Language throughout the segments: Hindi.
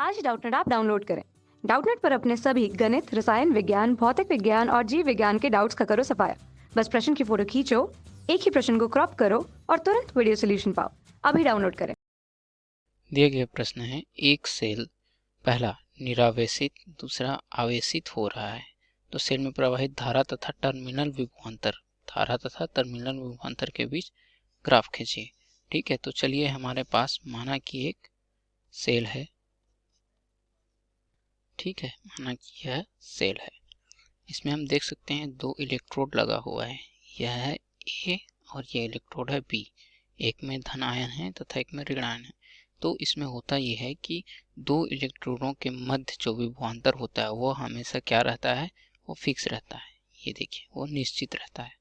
आज डाउटनेट आप डाउनलोड करें। डाउटनेट पर अपने सभी गणित, रसायन विज्ञान, भौतिक विज्ञान और जीव विज्ञान के डाउट्स का करो सफाया। बस प्रश्न की फोटो खींचो, एक ही प्रश्न को क्रॉप करो और तुरंत वीडियो सोल्यूशन पाओ। अभी डाउनलोड करें। दिए गए प्रश्न है, एक सेल पहला निरावेशित, दूसरा आवेशित हो रहा है तो सेल में प्रवाहित धारा तथा टर्मिनल विभवांतर के बीच ग्राफ खींचिए। ठीक है, तो चलिए हमारे पास माना कि एक सेल है। ठीक है, माना कि यह सेल है। इसमें हम देख सकते हैं दो इलेक्ट्रोड लगा हुआ है, यह है ए और यह इलेक्ट्रोड है बी। एक में धन आयन है तथा एक में ऋण आयन है। तो इसमें होता यह है कि दो इलेक्ट्रोडों के मध्य जो विभवांतर होता है वो हमेशा क्या रहता है, वो फिक्स रहता है। ये देखिए, वो निश्चित रहता है।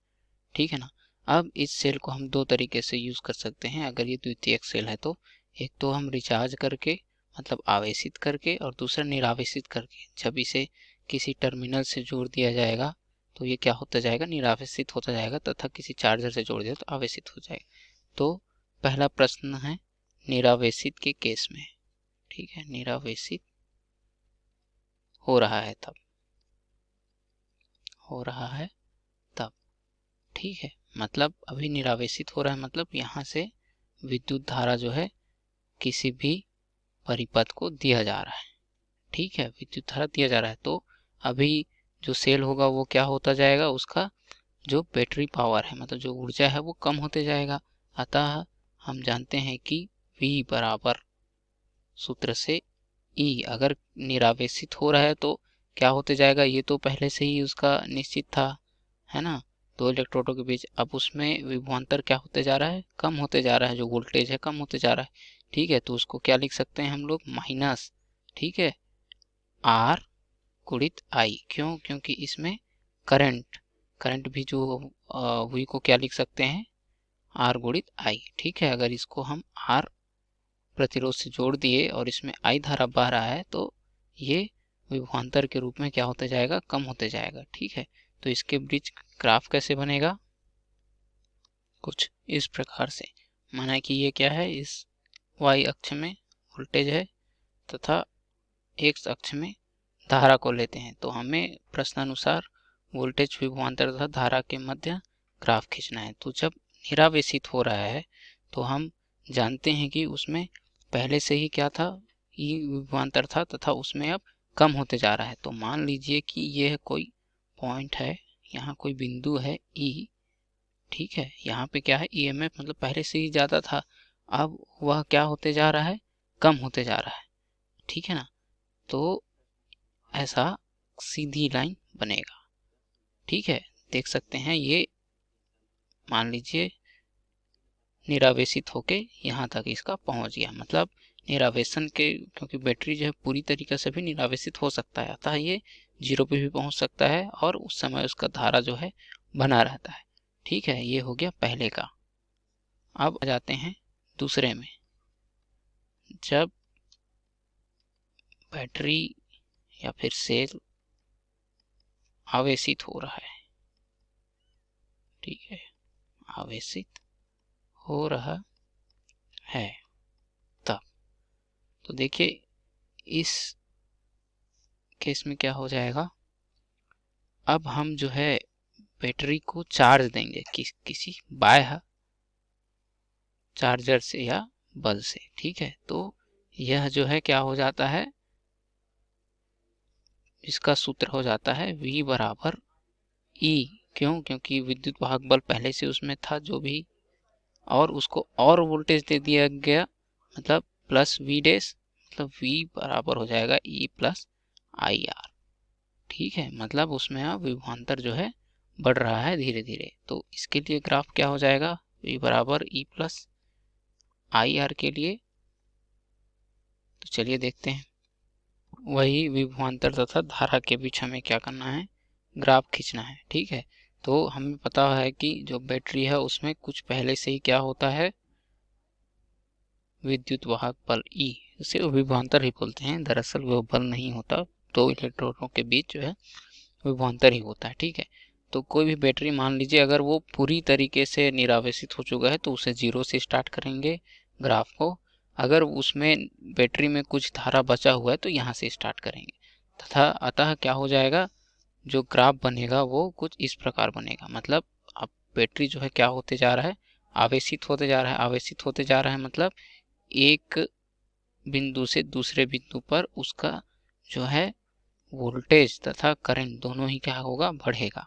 ठीक है ना। अब इस सेल को हम दो तरीके से यूज कर सकते हैं। अगर ये द्वितीयक सेल है तो एक तो हम रिचार्ज करके, मतलब आवेशित करके, और दूसरा निरावेशित करके। जब इसे किसी टर्मिनल से जोड़ दिया जाएगा तो ये क्या होता जाएगा, निरावेशित होता जाएगा, तथा किसी चार्जर से जोड़ दिया तो आवेशित हो जाएगा। तो पहला प्रश्न है निरावेशित के केस में। ठीक है, निरावेशित हो रहा है तब, ठीक है, मतलब अभी निरावेशित हो रहा है, मतलब यहाँ से विद्युत धारा जो है किसी भी परिपथ को दिया जा रहा है। ठीक है, विद्युत धारा दिया जा रहा है तो अभी जो सेल होगा वो क्या होता जाएगा, उसका जो बैटरी पावर है, मतलब जो ऊर्जा है वो कम होते जाएगा। अतः हम जानते हैं कि V बराबर सूत्र से E, अगर निरावेशित हो रहा है तो क्या होते जाएगा, ये तो पहले से ही उसका निश्चित था, है ना। दो इलेक्ट्रोडों के बीच अब उसमें विभवांतर क्या होते जा रहा है, कम होते जा रहा है, जो वोल्टेज है कम होते जा रहा है। ठीक है, तो उसको क्या लिख सकते हैं हम लोग, माइनस, ठीक है, R गुणित I। क्यों, क्योंकि इसमें करंट भी जो V को क्या लिख सकते हैं, R गुणित I। ठीक है, अगर इसको हम R प्रतिरोध से जोड़ दिए और इसमें I धारा बह रहा है तो ये विभवांतर के रूप में क्या होते जाएगा, कम होते जाएगा। ठीक है, तो इसके बीच ग्राफ कैसे बनेगा, कुछ इस प्रकार से। माना कि ये क्या है, इस y अक्ष में वोल्टेज है तथा x अक्ष में धारा को लेते हैं, तो हमें प्रश्नानुसार वोल्टेज, विभवांतर तथा धारा के मध्य ग्राफ खींचना है। तो जब निरावेशित हो रहा है तो हम जानते हैं कि उसमें पहले से ही क्या था, E विभवांतर था तथा उसमें अब कम होते जा रहा है। तो मान लीजिए कि यह कोई पॉइंट है, यहाँ कोई बिंदु है E। ठीक है, यहाँ पे क्या है, EMF मतलब पहले से ही ज़्यादा था, अब वह क्या होते जा रहा है, कम होते जा रहा है। ठीक है ना, तो ऐसा सीधी लाइन बनेगा। ठीक है, देख सकते हैं ये, मान लीजिए निरावेशित होके यहाँ तक इसका पहुंच गया, मतलब निरावेशन के, क्योंकि बैटरी जो है पूरी तरीके से भी निरावेशित हो सकता है, अतः ये 0 पे भी पहुंच सकता है और उस समय उसका धारा जो है बना रहता है। ठीक है, ये हो गया पहले का। अब आ जाते हैं दूसरे में। जब बैटरी या फिर सेल आवेशित हो रहा है, ठीक है, आवेशित हो रहा है तब, तो देखिए इस केस में क्या हो जाएगा, अब हम जो है बैटरी को चार्ज देंगे किसी बाह्य चार्जर से या बल्ब से। ठीक है, तो यह जो है क्या हो जाता है, इसका सूत्र हो जाता है V बराबर E। क्यों, क्योंकि विद्युत वाहक बल पहले से उसमें था जो भी, और उसको और वोल्टेज दे दिया गया, मतलब प्लस V डैश, मतलब V बराबर हो जाएगा E प्लस IR। ठीक है, मतलब उसमें अब विभवांतर जो है बढ़ रहा है धीरे धीरे। तो इसके लिए ग्राफ क्या हो जाएगा, V बराबर E प्लस IR के लिए। तो चलिए देखते हैं, वही विभवांतर तथा धारा के बीच हमें क्या करना है, ग्राफ खींचना है। ठीक है, तो हमें पता है कि जो बैटरी है उसमें कुछ पहले से ही क्या होता है, विद्युत वाहक बल E, उसे विभवांतर ही बोलते हैं, दरअसल वो बल नहीं होता, दो इलेक्ट्रोडों के बीच जो है विभवांतर ही होता है। ठीक है, तो कोई भी बैटरी मान लीजिए अगर वो पूरी तरीके से निरावेशित हो चुका है तो उसे 0 से स्टार्ट करेंगे ग्राफ को, अगर उसमें बैटरी में कुछ धारा बचा हुआ है तो यहाँ से स्टार्ट करेंगे तथा अतः क्या हो जाएगा, जो ग्राफ बनेगा वो कुछ इस प्रकार बनेगा। मतलब अब बैटरी जो है क्या होते जा रहा है, आवेशित होते जा रहा है। आवेशित होते जा रहा है मतलब एक बिंदु से दूसरे बिंदु पर उसका जो है वोल्टेज तथा करंट दोनों ही क्या होगा, बढ़ेगा।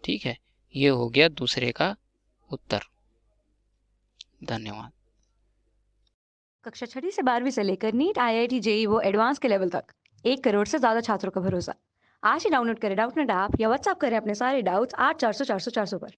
ठीक है, ये हो गया दूसरे का उत्तर। धन्यवाद। कक्षा 6वीं से 12वीं से लेकर नीट, IIT, जेई वो एडवांस के लेवल तक 1 करोड़ से ज्यादा छात्रों का भरोसा। आज ही डाउनलोड करें डाउटनेट ऐप या व्हाट्सएप करें अपने सारे डाउट्स 8400 400 400 पर।